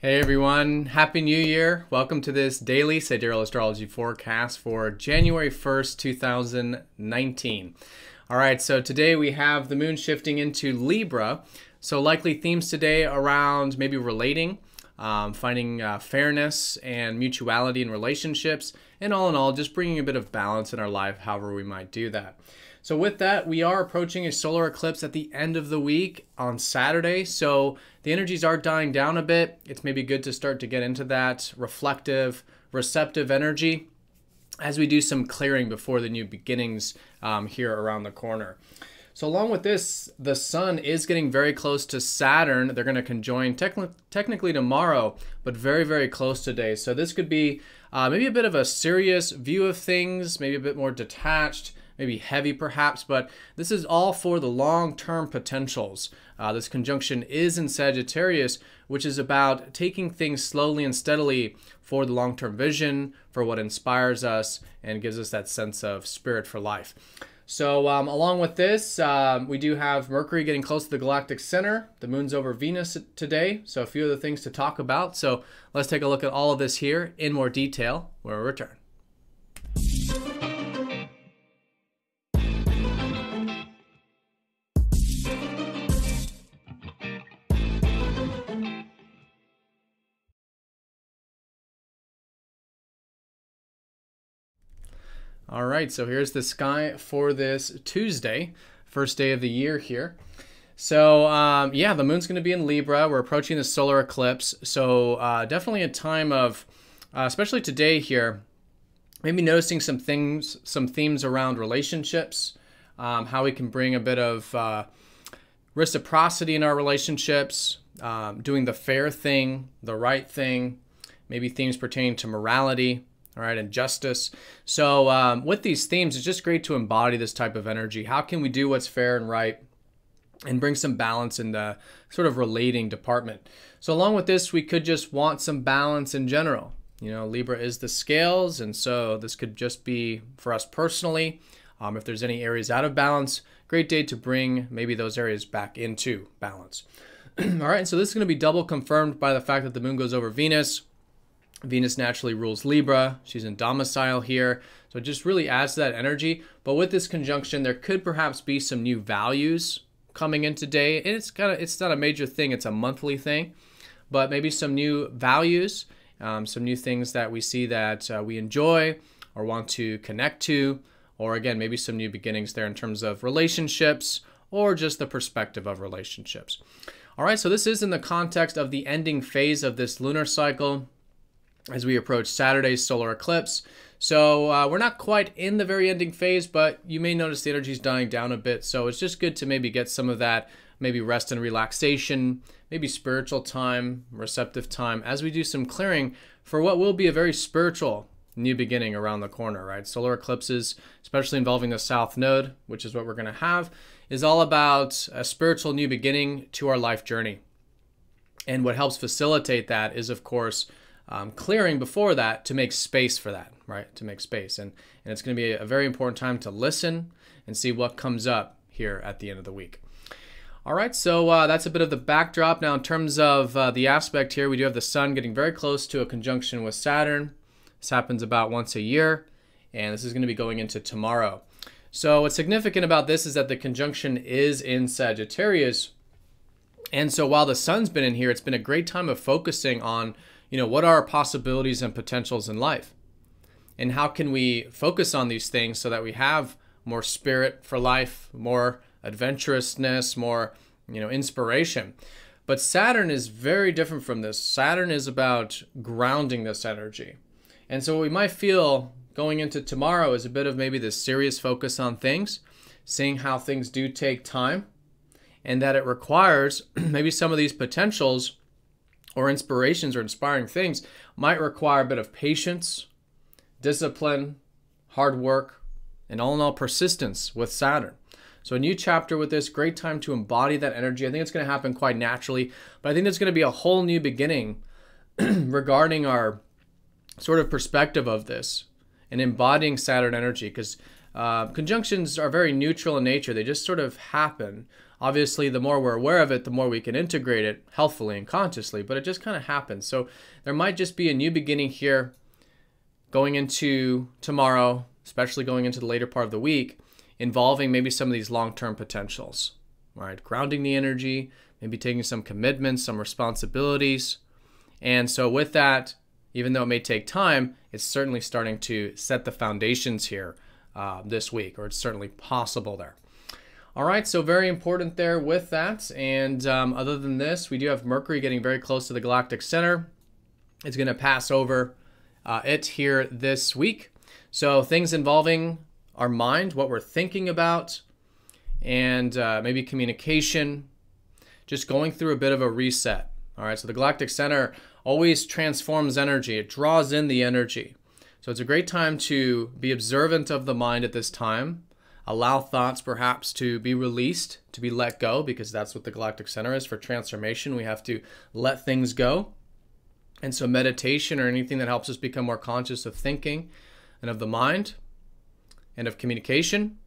Hey everyone, Happy New Year. Welcome to this daily Sidereal Astrology forecast for January 1st, 2019. All right, so today we have the moon shifting into Libra. So likely themes today around maybe relating, finding fairness and mutuality in relationships, and all in all, just bringing a bit of balance in our life, however we might do that. So with that, we are approaching a solar eclipse at the end of the week on Saturday. So the energies are dying down a bit. It's maybe good to start to get into that reflective, receptive energy as we do some clearing before the new beginnings here around the corner. So along with this, the sun is getting very close to Saturn. They're going to conjoin technically tomorrow, but very, very close today. So this could be maybe a bit of a serious view of things, maybe a bit more detached, maybe heavy perhaps, but this is all for the long-term potentials. This conjunction is in Sagittarius, which is about taking things slowly and steadily for the long-term vision, for what inspires us and gives us that sense of spirit for life. So along with this, we do have Mercury getting close to the galactic center. The moon's over Venus today, so a few other things to talk about. So let's take a look at all of this here in more detail when we return. All right, so here's the sky for this Tuesday, first day of the year here. So yeah, the moon's going to be in Libra. We're approaching the solar eclipse. So definitely a time of, especially today here, maybe noticing some things, some themes around relationships, how we can bring a bit of reciprocity in our relationships, doing the fair thing, the right thing, maybe themes pertaining to morality. All right, and justice. So with these themes, it's just great to embody this type of energy. How can we do what's fair and right and bring some balance in the sort of relating department? So along with this, we could just want some balance in general. You know, Libra is the scales, and so this could just be for us personally. If there's any areas out of balance, great day to bring maybe those areas back into balance. All right, so this is going to be double confirmed by the fact that the moon goes over Venus. Venus naturally rules Libra. She's in domicile here. So it just really adds to that energy. But with this conjunction, there could perhaps be some new values coming in today. And it's not a major thing. It's a monthly thing. But maybe some new values, some new things that we see that we enjoy or want to connect to. Or again, maybe some new beginnings there in terms of relationships or just the perspective of relationships. All right, so this is in the context of the ending phase of this lunar cycle as we approach Saturday's solar eclipse. So we're not quite in the very ending phase, but you may notice the energy is dying down a bit. So it's just good to maybe get some of that, maybe rest and relaxation, maybe spiritual time, receptive time, as we do some clearing for what will be a very spiritual new beginning around the corner, right? Solar eclipses, especially involving the South Node, which is what we're going to have, is all about a spiritual new beginning to our life journey. And what helps facilitate that is, of course, clearing before that to make space for that, right? To make space. And it's going to be a very important time to listen and see what comes up here at the end of the week. All right, so that's a bit of the backdrop. Now, in terms of the aspect here, we do have the sun getting very close to a conjunction with Saturn. This happens about once a year, and this is going to be going into tomorrow. So what's significant about this is that the conjunction is in Sagittarius. And so while the sun's been in here, it's been a great time of focusing on what are our possibilities and potentials in life? And how can we focus on these things so that we have more spirit for life, more adventurousness, more, inspiration? But Saturn is very different from this. Saturn is about grounding this energy. And so what we might feel going into tomorrow is a bit of maybe this serious focus on things, seeing how things do take time, and that it requires maybe some of these potentials or inspirations or inspiring things might require a bit of patience, discipline, hard work, and all in all persistence with Saturn. So a new chapter with this, great time to embody that energy. I think it's going to happen quite naturally, but I think there's going to be a whole new beginning regarding our sort of perspective of this and embodying Saturn energy, because conjunctions are very neutral in nature. They just sort of happen. Obviously, the more we're aware of it, the more we can integrate it healthfully and consciously, but it just kind of happens. So there might just be a new beginning here going into tomorrow, especially going into the later part of the week, involving maybe some of these long-term potentials, right? Grounding the energy, maybe taking some commitments, some responsibilities. And so with that, even though it may take time, it's certainly starting to set the foundations here this week, or it's certainly possible there. All right, so very important there with that. And other than this, we do have Mercury getting very close to the galactic center. It's going to pass over it here this week. So things involving our mind, what we're thinking about, and maybe communication, just going through a bit of a reset. All right, so the galactic center always transforms energy. It draws in the energy. So it's a great time to be observant of the mind at this time. Allow thoughts perhaps to be released, to be let go, because that's what the galactic center is for transformation. We have to let things go. And so meditation or anything that helps us become more conscious of thinking and of the mind and of communication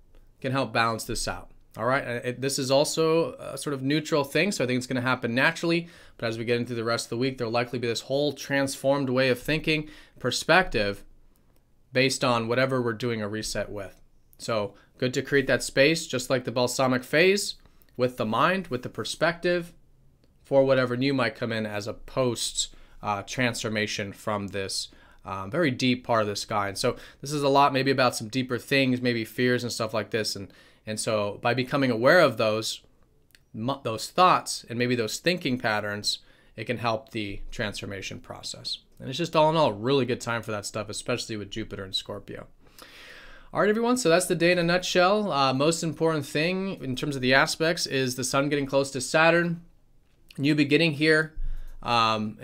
can help balance this out. All right, this is also a sort of neutral thing, so I think it's going to happen naturally. But as we get into the rest of the week, there'll likely be this whole transformed way of thinking, perspective, based on whatever we're doing a reset with. So good to create that space, just like the balsamic phase, with the mind, with the perspective, for whatever new might come in as a post transformation from this very deep part of the sky. And so this is a lot maybe about some deeper things, maybe fears and stuff like this. And so by becoming aware of those thoughts and maybe those thinking patterns, it can help the transformation process. And it's just all in all a really good time for that stuff, especially with Jupiter and Scorpio. All right, everyone, so that's the day in a nutshell. Most important thing in terms of the aspects is the sun getting close to Saturn. New beginning here in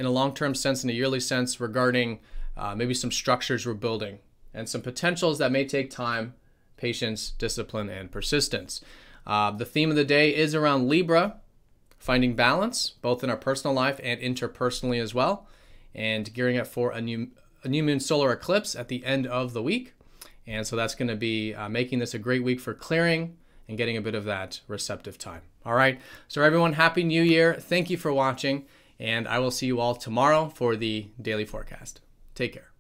a long-term sense, in a yearly sense, regarding maybe some structures we're building and some potentials that may take time, patience, discipline, and persistence. The theme of the day is around Libra, finding balance, both in our personal life and interpersonally as well, and gearing up for a new moon solar eclipse at the end of the week. And so that's going to be making this a great week for clearing and getting a bit of that receptive time. All right, so everyone, Happy New Year. Thank you for watching, and I will see you all tomorrow for the daily forecast. Take care.